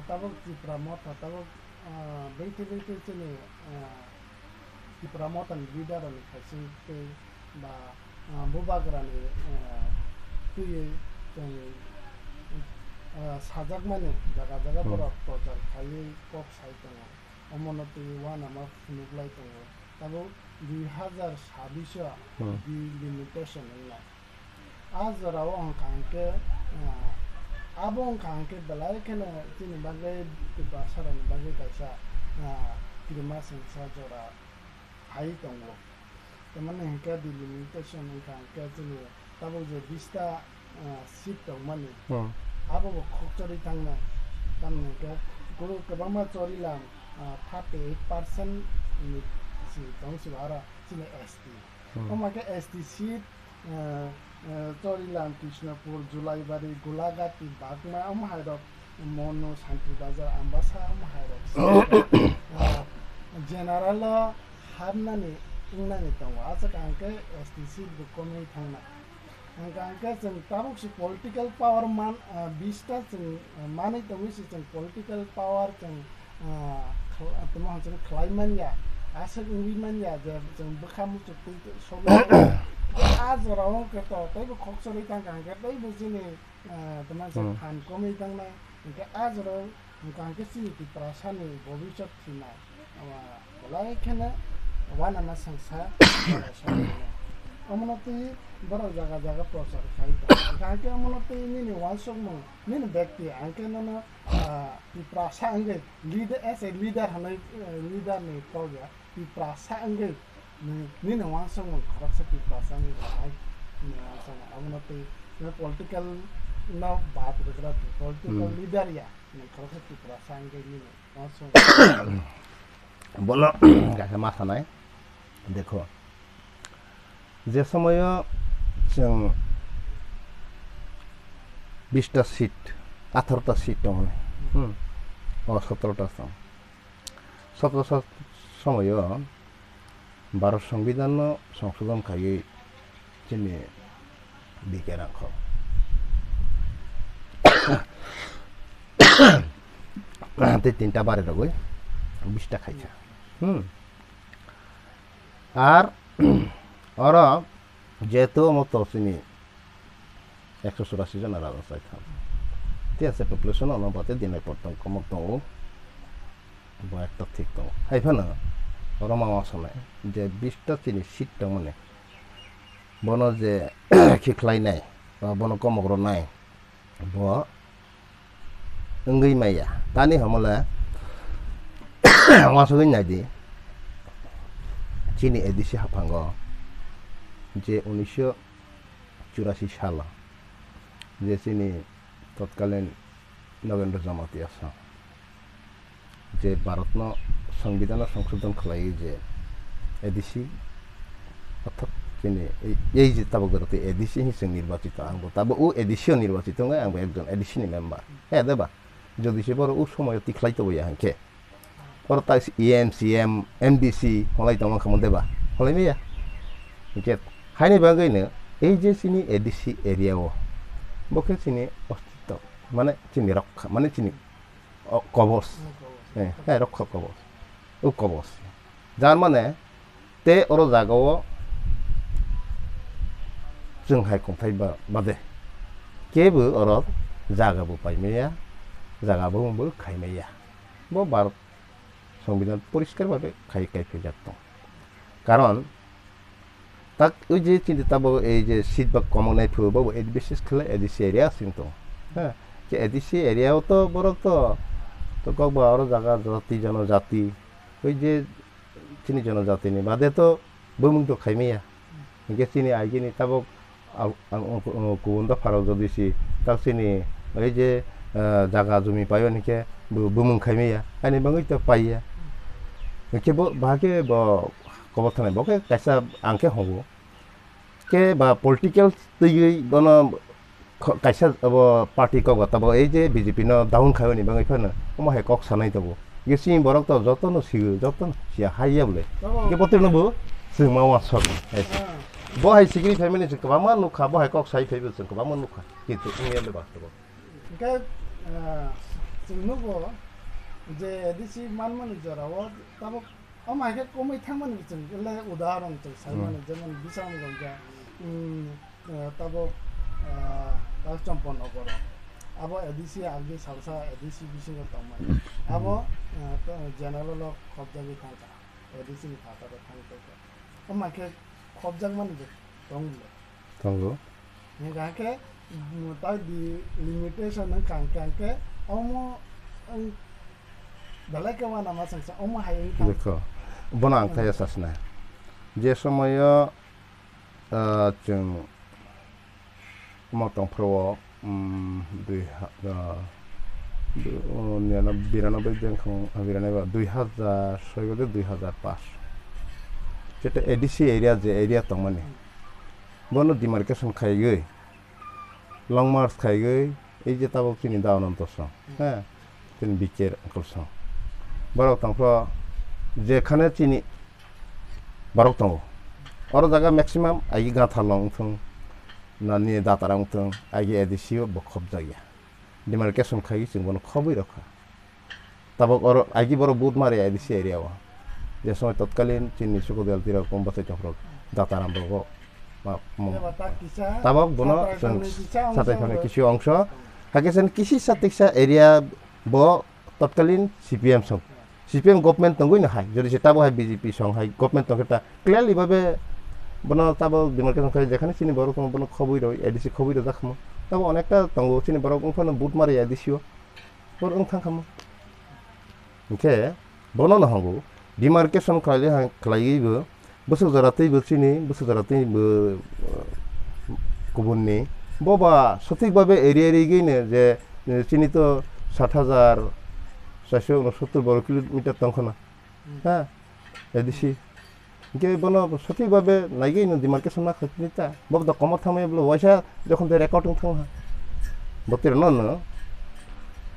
tabuk Tripramota tabuk beite cini Tripramotan leader ni kasi ke ba bubagrani tuye sajak mane jaga borok projar khai kok sai tongo omonoti Uanana Krwi tongo tabuk 2026 Delimitation ina azraw ang kangke abong kangke balai kena tini bagai di pasaran bagai kaisa kirma sensa jora hai tongo teman hingga Delimitation kangke tini tabuk je bista sit tong mani abo kokchori tangna tamne ke guru kebama chori lam 38% ni si tong si bara sini ST omake ST sit chori lam Krishnapur Julai bari Gulagati Bagma hairok mono Shanti Bazar ambasa hairok general harnani inani tong asa kangke ST sit bu komai thangna angka jeng tabuk si political power man bista jeng mani tongi si jeng political power jeng teman jeng klaiman ya asal ingriman ya jeng bekamu cukup sobat azraw keto tapi koksori kangkang tapi begini teman jeng han komi tangna angka azraw angka sini di perasaan bobicot sini mulai kena Uanana sangsa omonoti baro jaga prosar kaita kangke omonoti ini wansok mo ini bekti angke nana di prasa angge leader as a leader hanai leader ni toga di prasa angge ni wansok mo karaksa di prasa ni hai ni wansok omonoti na political na baat rekra political leader ya ni karaksa di prasa angge ni wansok bolo gak sama sanai देखो যে সময় जों 20টা seat 18টা seat মানে 17টা 17টা সময় ভারত সংবিধান সংশোধন খাই যিনি বিকেরাঙ্ক হাতে 3টা বারে রগই 20টা খাইছে আর ওরা যেহেতু মতো চিনি 184 জন আর অবস্থায় থাম ঠিক আছে পপুলেশন অনুপাতে দিনের পর কমক দো একটা ঠিক দো হাইফানা ওরা মামা শোনায় যে 20টা চিনি সিট দো মানে বন যে খিখলাই নাই বন কমগ্র নাই ব 응의 마야 다니 하몰라 와서 그냥지 চিনি এডিসি হাফাঙ্গ যে 1984 সাল যে চিনি তৎকালীন নগেন্দ্র জামাতিয়া যে ভারত সংবিধান সংশোধন খালাই যে এডিসি অর্থাৎ চিনি এই যে তাবগরতে এডিসি হিসেবে নির্বাচিত আঙ্গ তাব ও এডিসিও নির্বাচিত আঙ্গ একজন এডিসিনি মেম্বার হ্যাঁ দেবা যদি সে বড় ও সময় তিখলাইতে বইয়া হাঁকে Orang tak EMCM, MDC, mulai tahu kamu deba, mulai ni ya. Ikat, hari ni bagai ni, je sini edisi area wo, bukan sini ostito, mana sini rock, mana sini kobos, rock kobos, kobos. Jangan mana, te orang jaga wo, jeng hai kong thai bade, kebu orang jaga bu pai meya, jaga bu kai meya, bu baru সংবিধান পরিষ্কারভাবে খাই যাত কারণ তাক ওই যে চিন্তা এই যে শীত বা কমনাই ফুব বিশেষ খেলে এডিসি এরিয়া কিন্তু হ্যাঁ যে এডিসি এরিয়াও তো বড় তো কক বা আরো জায়গা জাতি জনজাতি ওই যে চিনি জনজাতি নি বাদে তো বমুং তো খাইমেয়া গে চিনি আইগিনি তাবক কুবন্দ ফারাও যদিছি তাক চিনি ওই যে জায়গা জমি পাইও নিকে বমুং খাইমেয়া আনি বাঙাই তো পাইয়া ke bo bahage bo kobor thane bo ke kaisa angke hobo ke ba political tui gono kaisa bo party ko gata bo ei je BJP no down khayo ni bangai phana omo he kok sanai to bo ge sim borok to jotono siu jotono sia haiya bole ke potir no bo sing mawa sok bo hai sigri family se kama nu kha bo hai kok sai phebe se kama nu kha kitu ngi le ba to bo ke जोंनोबो जे एदिसि मानमानि जराव तब अमाके कमै थांमानि जों ले उदाहरण जों साइमानि जेमन बिसाम गंजा तब चम्पन नगर अब एदिसि आगे सालसा एदिसि बिसिङो तमाइ अब जेनेरल खबजागि थांका एदिसि थाता थांका अमाके खबजाग मानि दंगो गाके ता दि लिमिटेशन कांके अमो dalai kawan nama sangsa omo hayi देखो बना आंथाया सासना जे समय जों मटं फ्रो 92 जोंखौ 2006 2005 जेटा एडीसी एरिया तंमाने बनो डिमार्केशन खाइगै लंग मार्च खाइगै ए जे ताबो किनि दावनन्तस हा किनि बिचेर uncles Barok tangflo jekhane chini barok tango oro jaga maximum agi gatha long thung nani datarang thung agi edisio bokhob jagya demarcation khai sing bono khobui rakha tabok oro agi boro boot mare edisi area wa je somoy totkalin chini sukodel tira kombase tangflo datarang bogo tabok bono satai phane kisu ongsho hakesen kisi satiksa area bo totkalin CPM song CPM government tangui na hai jodi se tabo hai BJP song hai government tangketa clearly babe bono tabo demarcation khai jekhane chini boro kono bono khobui roi edisi khobui ro dakhmo tabo onekta tango chini boro kono boot mare edisio bor ongthang khamo oke bono na hango demarcation khai ha khlai bo bosu jaratei bo chini bosu jaratei bo kubunni boba sothik babe area geine je chini to 60,000 470 বর্গ kilometre তংখনা হ্যাঁ এদিছি কে বনো সঠিকভাবে নাইগেই ন demarcation না খাতিনিতা ববদ কম থামে বলে ওয়াইসা যখন দে recording থামা বতির ন ন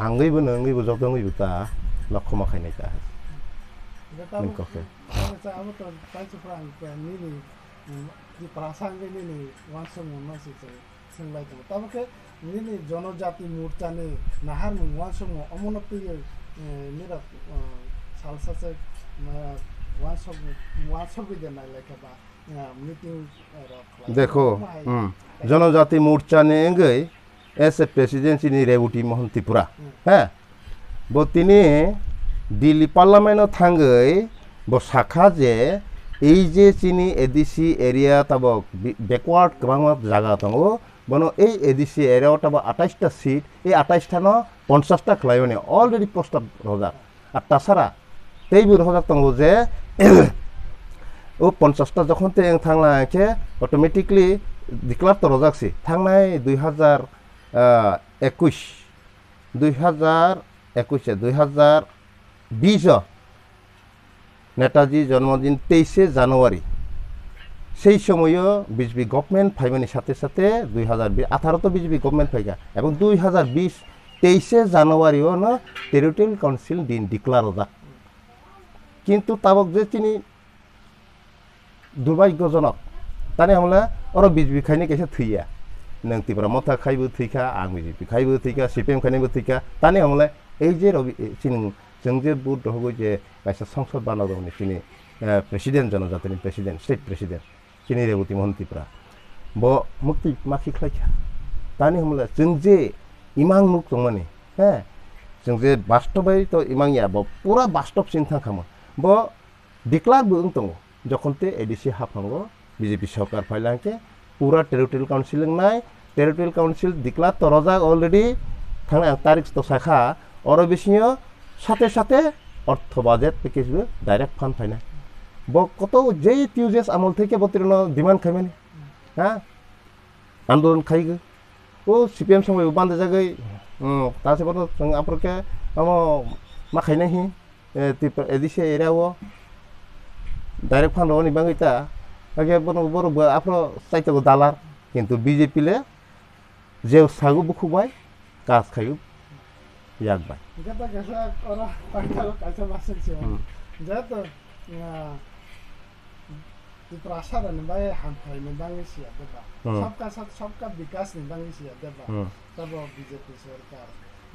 আঙ্গইবো নঙ্গইবো জগঙ্গইবো তা লক্ষ্য মাখাইনাই তা min koke amo to paisa frang nini di prasangge nini wansung no si singlai to tabake nini jonojati murcha ni nahar mu wansung omonoti nira salsa se wansung bi de na like ba meeting देखो जनजाति मोर्चा ने गई ऐसे presidency नि रेवटी मोहन त्रिपुरा हैं बो तिनी Delhi parliament थांगई बो साखा जे এই যে চিনি এডিসি এরিয়া তব ব্যাকওয়ার্ড গবাংমা জায়গা দङो বনো এই এডিসি এরিয়াও তব 28টা সিট এই 28টা ন 50টা ক্লাইনে অলরেডি প্রস্তাব রজা আর তাছাড়া তেইবু রজা দङो যে ও 50টা যখন তে থাংলাকে অটোমেটিকলি ডিক্লার তো রজাকসি থাংনাই 2020 নেতাজি জন্মদিন 23 জানুয়ারি সেই সময়ও বিজেপি গভর্নমেন্ট ফাইমানির সাথে সাথে 2018 তো বিজেপি গভর্নমেন্ট ফাইগা এবং 2020 23 জানুয়ারিও না টেরিটোরিয়াল কাউন্সিল দিন ডিক্লার হদা কিন্তু তাবক যে চিনি দুর্ভাগ্যজনক তানে আমরা ওরা বিজেপি খাইনে কেসে থইয়া নং ত্রিপুরা মথা খাইবো থইখা আং বিজেপি খাইবো থইখা সিপিএম খাইনেবো থইখা তানে আমরা এই যে চিনি जों जे बुद हगो जे कायसा संसद बानादोंनि चिनि प्रेसिडेंट जनजातिनि प्रेसिडेंट स्टेट प्रेसिडेंट चिनि रेवती मोहन त्रिपुरा ब मुक्ति माखि खलाइखा तानि हमला जों जे इमां मुक दंमानि हे जों जे बास्तबै तो इमांया ब पूरा बास्तब चिन्ता खामो ब डिक्लार बो दङ जखनते एडिसि हाफांगो बीजेपी सरकार फाइलांके पूरा टेरिटोरियल काउंसिल नाय टेरिटोरियल काउंसिल डिक्लार तो रजा अलरेडी थांना तारिख तो साखा और बिसियो সাথে সাথে অর্থ বাজেট প্যাকেজ ডাইরেক্ট ফান্ড ফাইনা কত যেই টিউজেস আমল থেকে বতিরন ডিমান্ড খাইমানি হ্যাঁ আন্দোলন খাইগো ও সিপিএম সময় বান্ধে জায়গায় তাছে বড় আপনাকে মা খাইনা হি এদিছে এরিয়াও ডাইরেক্ট ফান্ড হনি বাঙ্গিতা আগে বড় আপনার চাইতে দালার কিন্তু বিজেপি লে যে সাগু বুকুবাই কাজ খাইও याद बाय जब कैसा और कैसा मास्टर से जब तो प्रसार ने भाई हम भाई ने बांगे से देबा सबका साथ सबका विकास ने बांगे से देबा तब बीजेपी सरकार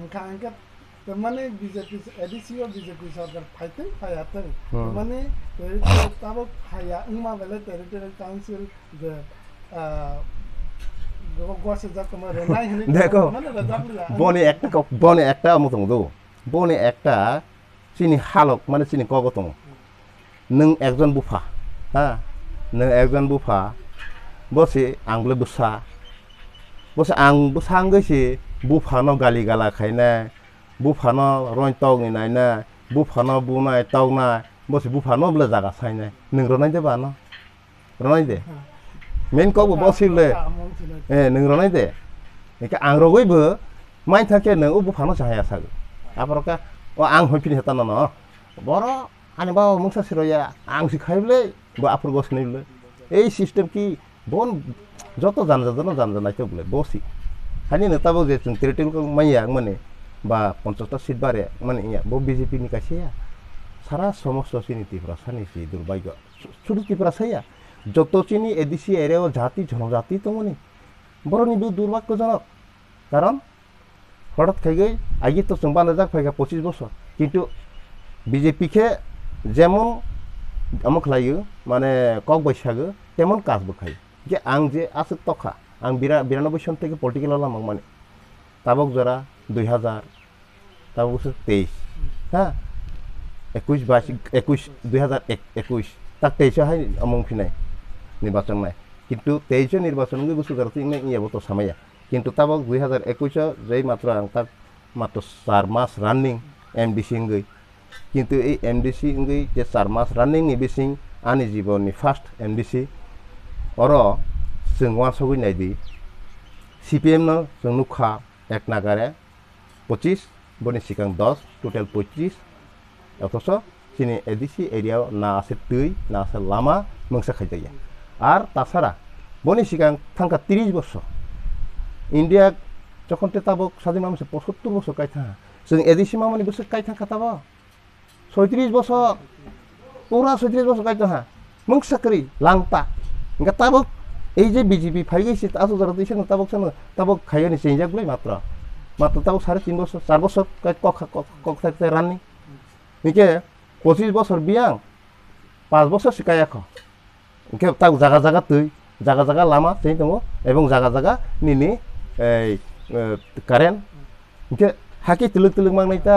उनका अंक মানে বিজেপি এডিসিও বিজেপি সরকার ফাইতেন ফায়াতেন মানে তাবো ফায়া ইমা বেলে টেরিটরিয়াল কাউন্সিল যে দেখো বনে একটা মতং দো বনে একটা চিনি হালক মানে চিনি কগতং নং একজন বুফা হ্যাঁ নং একজন বুফা বসে आंबो बुसा बसे आं बुसांगैसि बुफानो गालि गाला खायनाय बुफानो रय तगनायना बुफानो बुनाय तगनाय बसे बुफानो ब्ला जागा सायनाय नों रनाय दे बानो रनाय दे मेन कबो बसिले नों रनाय दे एके आं रगैबो माइ थाके नों बुफानो जाया सागो आबरका आं होफिन हेता न बर आनि बाव मुंसा सिरया आं सिखायबले बा आफर गसनैले এই সিস্টেম কি বন যত জানজানাই তো বলে বসি হানি নেতাবো যে টেরিটরিয়াল মাইয়া মানে বা 50টা সিট বারে মানে ইয়া বো বিজেপি নি কাছেয়া সারা সমস্ত সিনিতিফরা সানিসি দুর্ভাগ্য ছুটিতিফরা সাইয়া যত চিনি এডিসি এরিয়াও জাতি জনজাতি তো মনে বড়নি দুর্ভাগ্যজনক কারণ হঠাৎ খাইগৈ আগে তো চম্বানা যাক ফাইগা 25 বছর কিন্তু বিজেপি কে যেমন আমক লাयो মানে কক বৈশাগो তেমন কাজ বখাই যে আং যে আছে তখা আং 92 সন থেকে পলিটিক্যাল লামাং মানে তাবক জরা 2000 তাবক 23 হ্যাঁ 2021 তাক 23 হাই আমং ফিনাই নির্বাচন নাই কিন্তু 23 নির্বাচন গৈ বুসু করতে ইয়া বতো সামায়া কিন্তু তাবক 2021 যেই মাত্র আং তাক মাত্র 4 মাস রানিং এমডিসি গৈ কিন্তু এই এমডিসি গৈ যে 4 মাস রানিং নি বিসিং आंनि जीवननि फार्स्ट एमडीसी अर जों वासगै नायदि सीपीएम न जों नुखा एक नागारे 25 बनि सिगां 10 टोटल 25 अथच जोंनि एडीसी एरियाव ना आसे दै ना आसे लामा मोनसा खायदाया आर तासारा बनि सिगां थांका 30 बছর इंडिया যখন তেতাবক স্বাধীন মানুষে 75 বছর কাইথা जों एडीसी मामनि বছর কাইথা খাতাবা 36 বছর पूरा 36 বছর কাইতো হ্যাঁ মুখ সাকরি লাংতা ইনকা তাবক এই যে বিজেপি ফাইগেছে আসো যারা দিছে না তাবক খাইনি চেঞ্জাক বলে মাত্র তাবক 3.5 বছর 4 বছর কক থাকতে রানি নিকে 25 বছর বিয়াং 5 বছর শিকায়াখ ইনকে তাক জায়গা তুই জায়গা লামা তেই দङ এবং জায়গা নিনি এই কারেন্ট ইনকে হাকি তুলুক মাংনাইতা